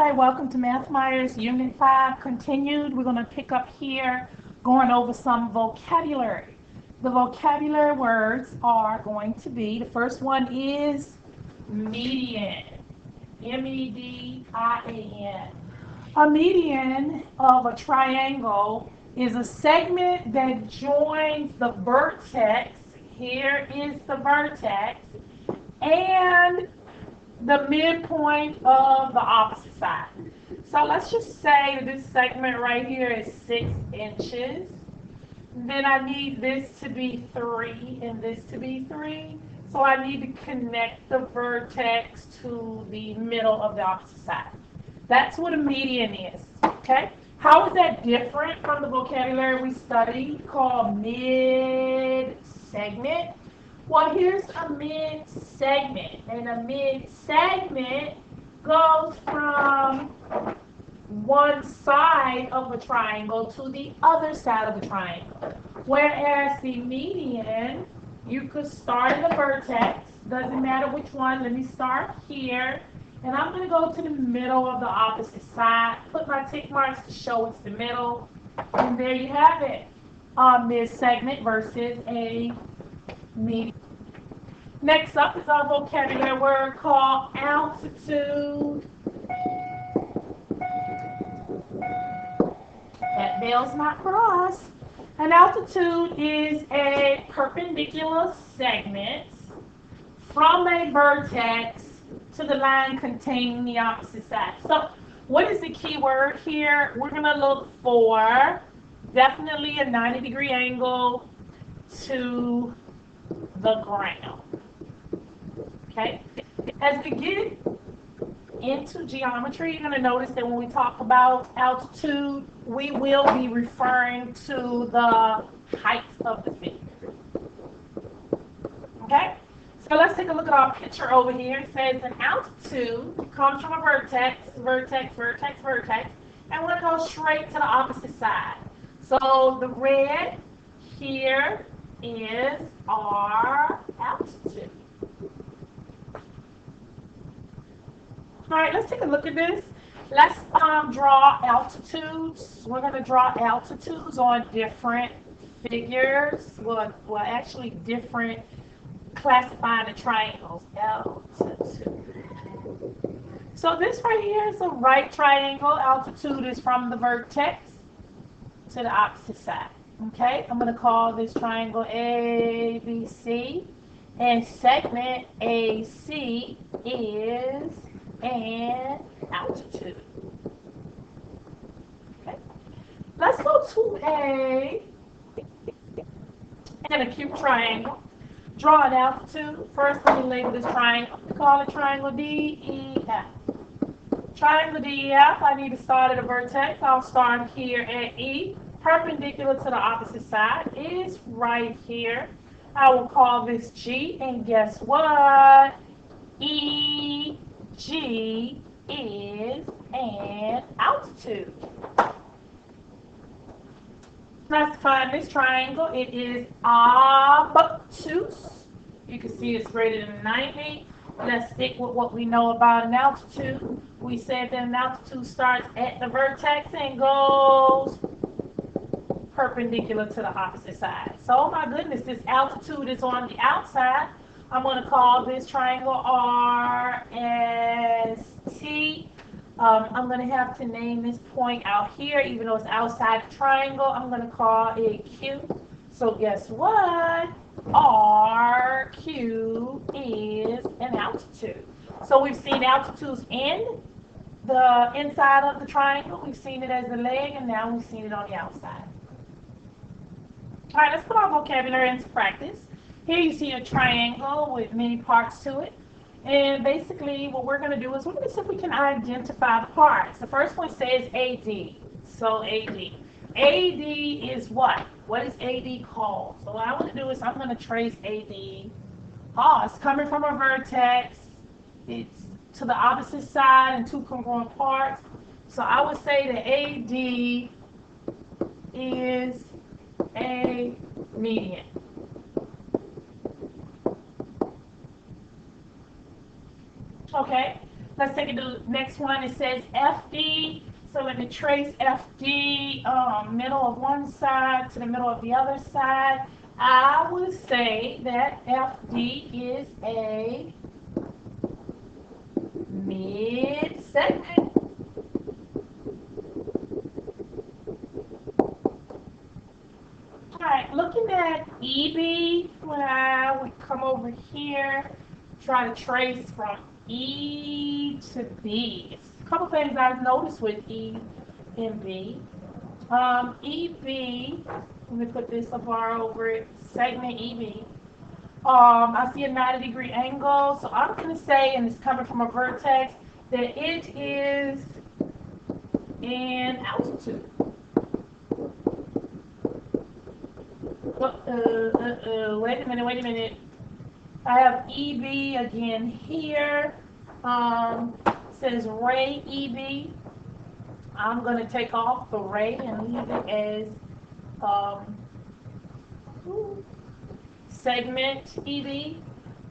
Hi, welcome to Math Myers Unit 5 continued. We're going to pick up here going over some vocabulary. The vocabulary words are going to be, the first one is median, M-E-D-I-A-N. A median of a triangle is a segment that joins the vertex, here is the vertex, and the midpoint of the opposite side. So let's just say that this segment right here is 6 inches. Then I need this to be 3 and this to be 3. So I need to connect the vertex to the middle of the opposite side. That's what a median is, okay? How is that different from the vocabulary we studied called mid-segment? Well, here's a mid-segment, and a mid-segment goes from one side of a triangle to the other side of the triangle. Whereas the median, you could start at the vertex, doesn't matter which one. Let me start here, and I'm going to go to the middle of the opposite side, put my tick marks to show it's the middle, and there you have it, a mid-segment versus a median. Next up is our vocabulary word called altitude. That bell's not for us. An altitude is a perpendicular segment from a vertex to the line containing the opposite side. So what is the key word here? We're going to look for definitely a 90-degree angle to the ground. Okay? As we get into geometry, you're going to notice that when we talk about altitude, we will be referring to the height of the figure. Okay? So let's take a look at our picture over here. It says an altitude comes from a vertex, vertex, vertex, vertex, and we're going to go straight to the opposite side. So the red here is our altitude. All right, let's take a look at this. Let's draw altitudes. We're going to draw altitudes on different figures. Well, actually different classifying the triangles. Altitude. So this right here is a right triangle. Altitude is from the vertex to the opposite side. Okay, I'm going to call this triangle ABC. And segment AC is an altitude. Okay. Let's go to an acute triangle. Draw an altitude. First, let me label this triangle. Call it triangle DEF. Triangle DEF, I need to start at a vertex. I'll start here at E. Perpendicular to the opposite side is right here. I will call this G, and guess what? EG is an altitude. Classifying this triangle, it is obtuse. You can see it's greater than 90. Let's stick with what we know about an altitude. We said that an altitude starts at the vertex and goes perpendicular to the opposite side. So, oh my goodness, this altitude is on the outside. I'm going to call this triangle RST. I'm going to have to name this point out here, even though it's outside the triangle. I'm going to call it Q. So guess what? RQ is an altitude. So we've seen altitudes in the inside of the triangle. We've seen it as the leg, and now we've seen it on the outside. All right, let's put our vocabulary into practice. Here you see a triangle with many parts to it. And basically what we're going to do is we're going to see if we can identify the parts. The first one says AD. So AD. AD is what? What is AD called? So what I want to do is I'm going to trace AD. Oh, it's coming from a vertex. It's to the opposite side and two congruent parts. So I would say that AD is a median. Okay, Let's take it to the next one. It says FD. So let me trace FD, middle of one side to the middle of the other side. I would say that FD is a mid segment. All right, looking at EB, when I would come over here, try to trace from E to B. A couple things I've noticed with E and B. EB, let me put this a bar over it, segment EB. I see a 90-degree angle, so I'm going to say, and it's coming from a vertex, that it is in altitude. Wait a minute. I have EB again here. Says ray EB. I'm going to take off the ray and leave it as segment EB.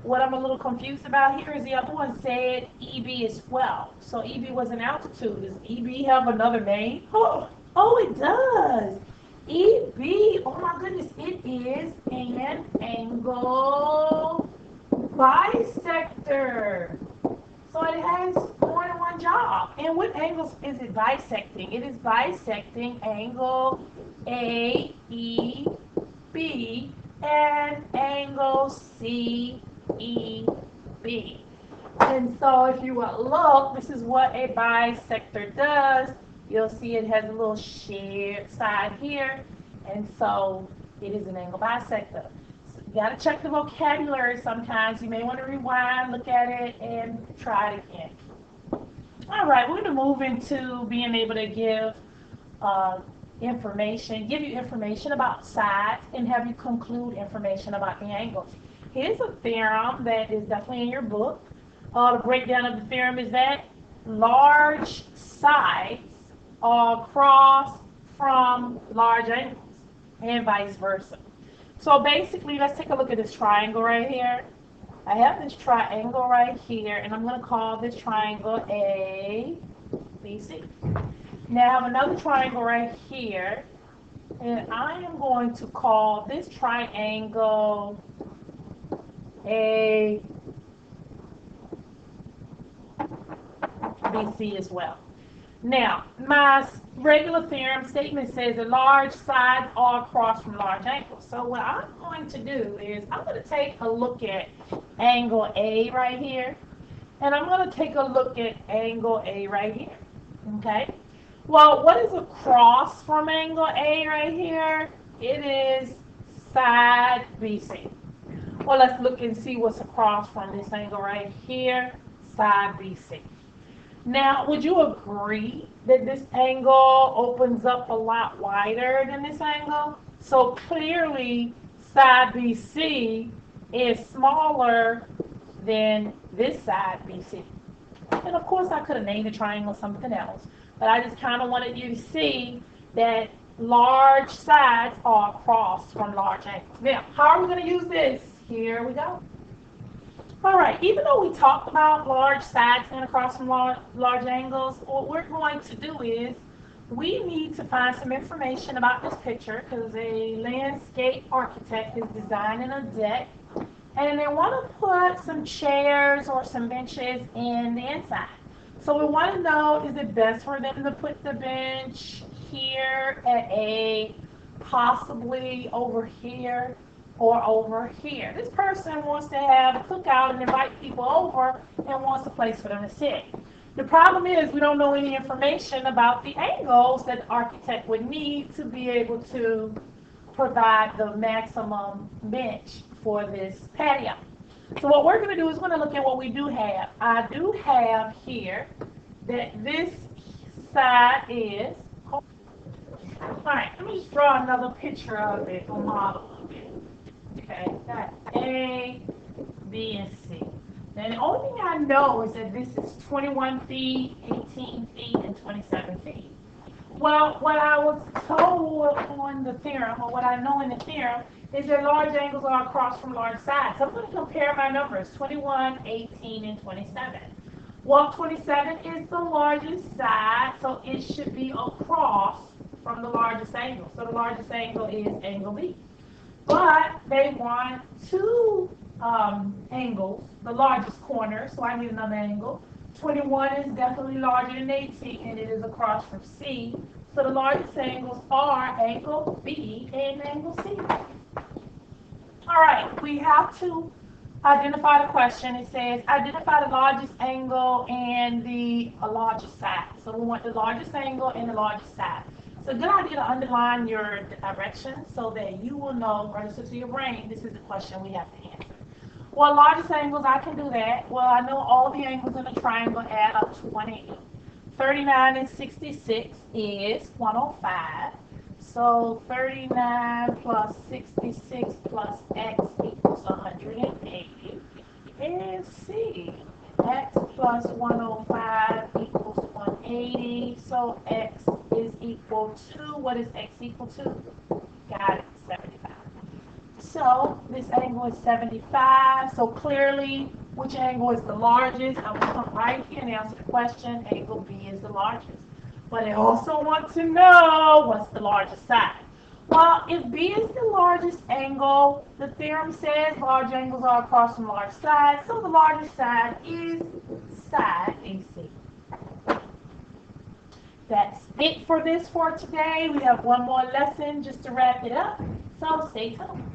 What I'm a little confused about here is the other one said EB as well. So EB was in altitude. Does EB have another name? Oh, it does. EB, oh my goodness, it is an angle bisector. So it has more than one job. And what angles is it bisecting? It is bisecting angle AEB and angle CEB. And so if you would look, this is what a bisector does. You'll see it has a little shared side here, and so it is an angle bisector. So you got to check the vocabulary sometimes. You may want to rewind, look at it, and try it again. All right, we're going to move into being able to give give you information about sides and have you conclude information about the angles. Here's a theorem that is definitely in your book. The breakdown of the theorem is that large sides are across from large angles and vice versa. So basically, let's take a look at this triangle right here. I have this triangle right here, and I'm going to call this triangle A, B, C. Now I have another triangle right here, and I am going to call this triangle A, B, C as well. Now, my regular theorem statement says that large sides are across from large angles. So what I'm going to do is I'm going to take a look at angle A right here, and I'm going to take a look at angle A right here. Okay? Well, what is across from angle A right here? It is side BC. Well, let's look and see what's across from this angle right here, side BC. Now, would you agree that this angle opens up a lot wider than this angle? So clearly, side BC is smaller than this side BC. And of course, I could have named the triangle something else, but I just kind of wanted you to see that large sides are across from large angles. Now, how are we going to use this? Here we go. All right, even though we talked about large sides and across from large angles, what we're going to do is we need to find some information about this picture because a landscape architect is designing a deck and they want to put some chairs or some benches in the inside. So we want to know, is it best for them to put the bench here at A, possibly over here, or over here? This person wants to have a cookout and invite people over and wants a place for them to sit. The problem is we don't know any information about the angles that the architect would need to be able to provide the maximum bench for this patio. So what we're going to do is we're going to look at what we do have. I do have here that this side is, all right, let me just draw another picture of it, a model of it. Okay, got A, B, and C. Now the only thing I know is that this is 21 feet, 18 feet, and 27 feet. Well, what I was told on the theorem, or what I know in the theorem, is that large angles are across from large sides. So I'm going to compare my numbers, 21, 18, and 27. 127 is the largest side, so it should be across from the largest angle. So the largest angle is angle B. But they want two angles, the largest corner, so I need another angle. 21 is definitely larger than 18, and it is across from C. So the largest angles are angle B and angle C. All right, we have to identify the question. It says identify the largest angle and the largest side. So we want the largest angle and the largest side. So good idea to underline your direction so that you will know, register to your brain, this is the question we have to answer. Well, largest angles, I can do that. Well, I know all the angles in a triangle add up to 180. 39 and 66 is 105. So 39 plus 66 plus x equals 180. And C, x plus 105 equals 180. So x is equal to, what is x equal to? Got it, 75. So this angle is 75. So clearly, which angle is the largest? I'm going to come right here and answer the question. Angle B is the largest. But I also want to know what's the largest side. Well, if B is the largest angle, the theorem says large angles are across from large sides. So the largest side is side AC. That's it for today. We have one more lesson just to wrap it up. So stay tuned.